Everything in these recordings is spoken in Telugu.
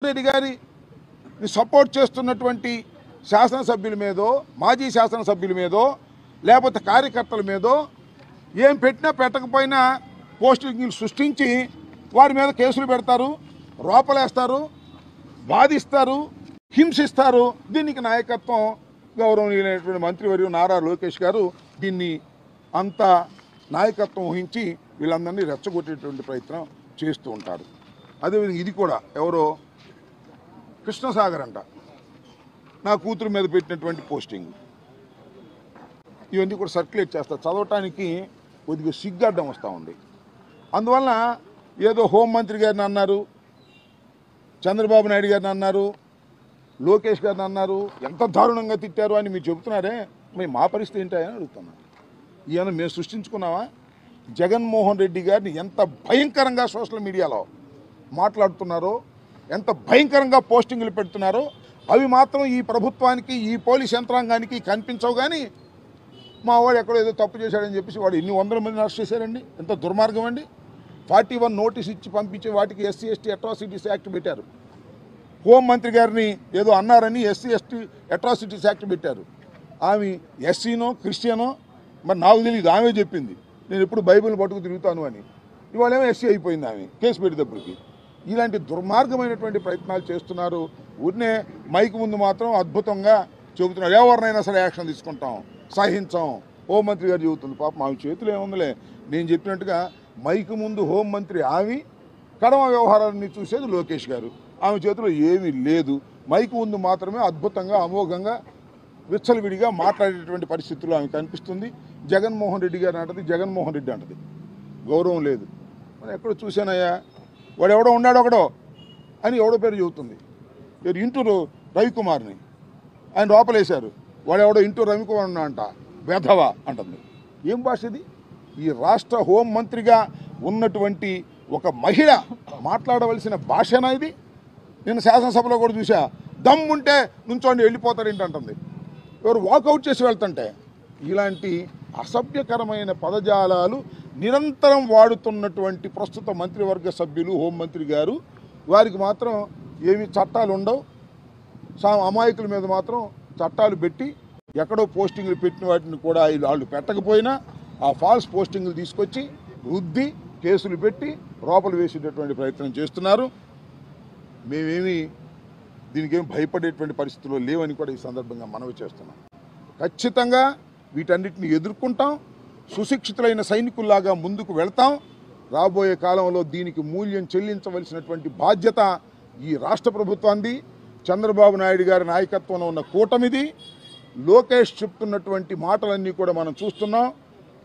రెడ్డి గారిని సపోర్ట్ చేస్తున్నటువంటి శాసనసభ్యుల మీదో మాజీ శాసనసభ్యుల మీదో లేకపోతే కార్యకర్తల మీదో ఏం పెట్టినా పెట్టకపోయినా పోస్టింగ్లు సృష్టించి వారి మీద కేసులు పెడతారు, రోపలేస్తారు, బాధిస్తారు, హింసిస్తారు. దీనికి నాయకత్వం గౌరవనీయులైనటువంటి మంత్రివర్యులు నారా లోకేష్ గారు దీన్ని అంత నాయకత్వం వహించి వీళ్ళందరినీ రెచ్చగొట్టేటువంటి ప్రయత్నం చేస్తూ ఉంటారు. అదేవిధంగా ఇది కూడా ఎవరో కృష్ణసాగర్ అంట నా కూతురు మీద పెట్టినటువంటి పోస్టింగ్ ఇవన్నీ కూడా సర్క్యులేట్ చేస్తారు. చదవటానికి కొద్దిగా సిగ్గాడ్డం వస్తూ ఉంది. అందువలన ఏదో హోంమంత్రి గారిని అన్నారు, చంద్రబాబు నాయుడు గారిని అన్నారు, లోకేష్ గారిని అన్నారు, ఎంత దారుణంగా తిట్టారు అని మీరు చెబుతున్నారే, మరి మా పరిస్థితి ఏంటని అడుగుతున్నాను. ఈయన మేము సృష్టించుకున్నావా? జగన్మోహన్ రెడ్డి గారిని ఎంత భయంకరంగా సోషల్ మీడియాలో మాట్లాడుతున్నారో, ఎంత భయంకరంగా పోస్టింగ్లు పెడుతున్నారో అవి మాత్రం ఈ ప్రభుత్వానికి, ఈ పోలీస్ యంత్రాంగానికి కనిపించవు. కానీ మా వాడు ఎక్కడో ఏదో తప్పు చేశాడని చెప్పేసి వాడు ఇన్ని వందల మందిని అరెస్ట్ చేశారండి. ఎంత దుర్మార్గం అండి. 41 నోటీస్ ఇచ్చి పంపించే వాటికి ఎస్సీ ఎస్టీ అట్రాసిటీస్ యాక్ట్ పెట్టారు. హోంమంత్రి గారిని ఏదో అన్నారని ఎస్సీ ఎస్టీ అట్రాసిటీస్ యాక్ట్ పెట్టారు. ఆమె ఎస్సీనో క్రిస్టియనో మరి నాకు తెలియదు, ఆమె చెప్పింది నేను ఎప్పుడు బైబిల్ పట్టుకు తిరుగుతాను అని. ఇవాళేమో ఎస్సీ అయిపోయింది ఆమె కేసు పెట్టేటప్పటికి. ఇలాంటి దుర్మార్గమైనటువంటి ప్రయత్నాలు చేస్తున్నారు. ఊరినే మైక్ ముందు మాత్రం అద్భుతంగా చెబుతున్నారు, ఎవరినైనా సరే యాక్షన్ తీసుకుంటాం, సహించాం. హోంమంత్రి గారు చెబుతుంది, పాపం ఆమె చేతిలో ఏముందిలే. నేను చెప్పినట్టుగా మైక్ ముందు హోంమంత్రి ఆమె, కడమ వ్యవహారాన్ని చూసేది లోకేష్ గారు. ఆమె చేతిలో ఏమీ లేదు. మైక్ ముందు మాత్రమే అద్భుతంగా అమోఘంగా విచ్చలవిడిగా మాట్లాడేటువంటి పరిస్థితుల్లో ఆమె కనిపిస్తుంది. జగన్మోహన్ రెడ్డి గారు అంటది, జగన్మోహన్ రెడ్డి అంటది. గౌరవం లేదు. మరి ఎక్కడో చూశానయ్యా, వాడు ఎవడో ఉన్నాడు ఒకడో అని ఎవడో పేరు చెబుతుంది. పేరు ఇంటూరు రవికుమార్ని ఆయన లోపలేశారు. వాడు ఎవడో ఇంటూరు రవికుమార్ ఉన్నా అంట, వెధవ అంటుంది. ఏం భాష ఇది? ఈ రాష్ట్ర హోంమంత్రిగా ఉన్నటువంటి ఒక మహిళ మాట్లాడవలసిన భాషనా ఇది? నేను శాసనసభలో కూడా చూసా, దమ్ముంటే నుంచోండి వెళ్ళిపోతారేంటి అంటుంది. ఎవరు వాకౌట్ చేసి వెళ్తుంటే ఇలాంటి అసభ్యకరమైన పదజాలాలు నిరంతరం వాడుతున్నటువంటి ప్రస్తుత మంత్రివర్గ సభ్యులు, హోంమంత్రి గారు, వారికి మాత్రం ఏమి చట్టాలు ఉండవు. అమాయకుల మీద మాత్రం చట్టాలు పెట్టి ఎక్కడో పోస్టింగ్లు పెట్టిన వాటిని కూడా వాళ్ళు పెట్టకపోయినా ఆ ఫాల్స్ పోస్టింగ్లు తీసుకొచ్చి రుద్ది కేసులు పెట్టి లోపల వేసేటటువంటి ప్రయత్నం చేస్తున్నారు. మేమేమి దీనికి ఏమి భయపడేటువంటి పరిస్థితుల్లో లేవని కూడా ఈ సందర్భంగా మనవి చేస్తున్నాం. ఖచ్చితంగా వీటన్నిటిని ఎదుర్కొంటాం. సుశిక్షితులైన సైనికుల్లాగా ముందుకు వెళ్తాం. రాబోయే కాలంలో దీనికి మూల్యం చెల్లించవలసినటువంటి బాధ్యత ఈ రాష్ట్ర ప్రభుత్వాన్ని, చంద్రబాబు నాయుడు గారి నాయకత్వంలో ఉన్న కూటమిది. లోకేష్ చెప్తున్నటువంటి మాటలన్నీ కూడా మనం చూస్తున్నాం.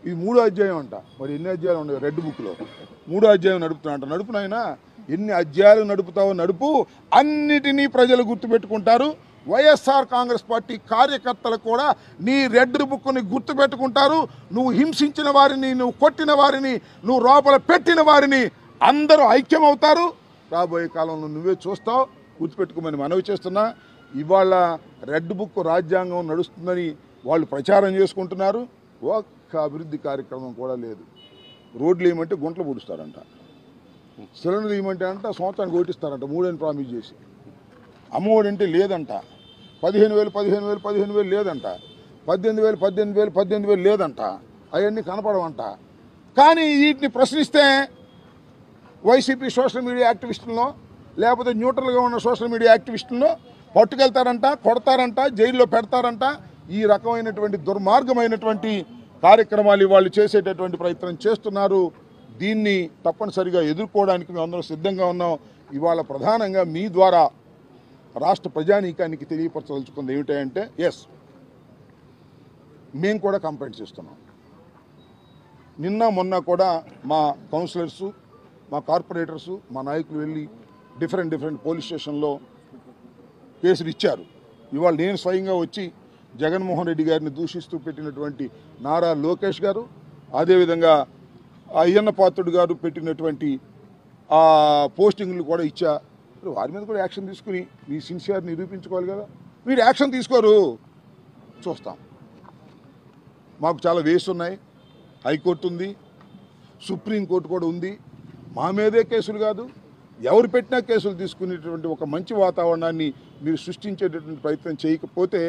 ఇది 3వ అధ్యాయం అంట. మరి ఎన్ని అధ్యాయాలు ఉన్నాయి రెడ్ బుక్లో? 3వ అధ్యాయం నడుపుతున్నా నడుపునైనా ఎన్ని అధ్యాయాలు నడుపుతావో నడుపు, అన్నిటినీ ప్రజలు గుర్తుపెట్టుకుంటారు. వైఎస్ఆర్ కాంగ్రెస్ పార్టీ కార్యకర్తలు కూడా నీ రెడ్ బుక్ని గుర్తుపెట్టుకుంటారు. నువ్వు హింసించిన వారిని, నువ్వు కొట్టిన వారిని, నువ్వు లోపల పెట్టిన వారిని అందరూ ఐక్యమవుతారు. రాబోయే కాలంలో నువ్వే చూస్తావు. గుర్తుపెట్టుకోమని మనవి చేస్తున్నా. ఇవాళ రెడ్ బుక్ రాజ్యాంగం నడుస్తుందని వాళ్ళు ప్రచారం చేసుకుంటున్నారు. ఒక్క అభివృద్ధి కార్యక్రమం కూడా లేదు. రోడ్లు ఏమంటే గుంటలు పూడుస్తారంట, సిలిండర్లు ఏమంటే అంట సంవత్సరానికి ఓటిస్తారంట, 3 అని ప్రామిస్ చేసి. అమ్మఒడి అంటే లేదంట, 15,000 లేదంట, 18,000 లేదంట, అవన్నీ కనపడవంట. కానీ వీటిని ప్రశ్నిస్తే వైసీపీ సోషల్ మీడియా యాక్టివిస్టులను, లేకపోతే న్యూట్రల్గా ఉన్న సోషల్ మీడియా యాక్టివిస్టులను పట్టుకెళ్తారంట, కొడతారంట, జైల్లో పెడతారంట. ఈ రకమైనటువంటి దుర్మార్గమైనటువంటి కార్యక్రమాలు వాళ్ళు చేసేటటువంటి ప్రయత్నం చేస్తున్నారు. దీన్ని తప్పనిసరిగా ఎదుర్కోవడానికి మేము అందరం సిద్ధంగా ఉన్నాం. ఇవాళ ప్రధానంగా మీ ద్వారా రాష్ట్ర ప్రజానీకానికి తెలియపరచదలుచుకుంది ఏమిటంటే, ఎస్, మేము కూడా కంప్లైంట్ చేస్తున్నాం. నిన్న మొన్న కూడా మా కౌన్సిలర్సు, మా కార్పొరేటర్సు, మా నాయకులు వెళ్ళి డిఫరెంట్ పోలీస్ స్టేషన్లో కేసులు ఇచ్చారు. ఇవాళ నేను స్వయంగా వచ్చి జగన్మోహన్ రెడ్డి గారిని దూషిస్తూ పెట్టినటువంటి నారా లోకేష్ గారు, అదేవిధంగా అయ్యన్న పాత్రుడు గారు పెట్టినటువంటి ఆ పోస్టింగ్లు కూడా ఇచ్చా. వారి మీద కూడా యాక్షన్ తీసుకుని మీ సిన్సియర్ నిరూపించుకోవాలి కదా. మీరు యాక్షన్ తీసుకోరు, చూస్తాం. మాకు చాలా వేస్ ఉన్నాయి. హైకోర్టు ఉంది, సుప్రీంకోర్టు కూడా ఉంది. మా మీదే కేసులు కాదు, ఎవరు పెట్టినా కేసులు తీసుకునేటువంటి ఒక మంచి వాతావరణాన్ని మీరు సృష్టించేటటువంటి ప్రయత్నం చేయకపోతే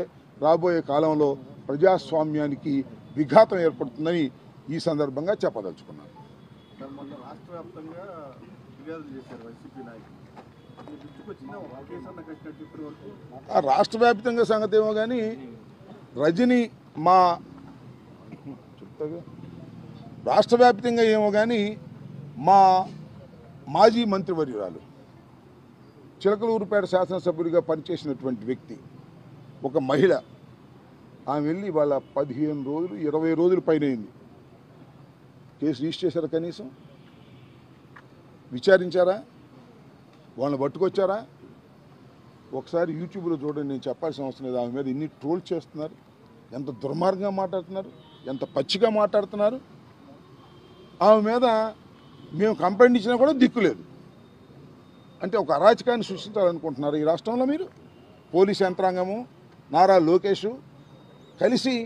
రాబోయే కాలంలో ప్రజాస్వామ్యానికి విఘాతం ఏర్పడుతుందని ఈ సందర్భంగా చెప్పదలుచుకున్నాను. మొన్న రాష్ట్ర వ్యాప్తంగా ఫిర్యాదులు చేశారు వైసీపీ నాయకులు. ఆ రాష్ట్ర వ్యాప్తంగా సంగతి ఏమో కానీ రజని మా రాష్ట్ర వ్యాప్తంగా ఏమో కానీ మా మాజీ మంత్రివర్యురాలు చిలకలూరుపేట శాసనసభ్యుడిగా పనిచేసినటువంటి వ్యక్తి ఒక మహిళ, ఆమె వెళ్ళి వాళ్ళ 15 రోజులు 20 రోజుల పైన అయింది. కేసు రిజిస్టర్ చేశారా? కనీసం విచారించారా? వాళ్ళని పట్టుకొచ్చారా? ఒకసారి యూట్యూబ్లో చూడండి, నేను చెప్పాల్సిన అవసరం లేదు. ఆమె మీద ఎన్ని ట్రోల్ చేస్తున్నారు, ఎంత దుర్మార్గంగా మాట్లాడుతున్నారు, ఎంత పచ్చిగా మాట్లాడుతున్నారు. ఆమె మీద మేము కంప్లైంట్ ఇచ్చినా కూడా దిక్కులేదు. అంటే ఒక అరాచకాన్ని సృష్టించాలనుకుంటున్నారు ఈ రాష్ట్రంలో మీరు. పోలీస్ యంత్రాంగము, నారా లోకేష్ కలిసి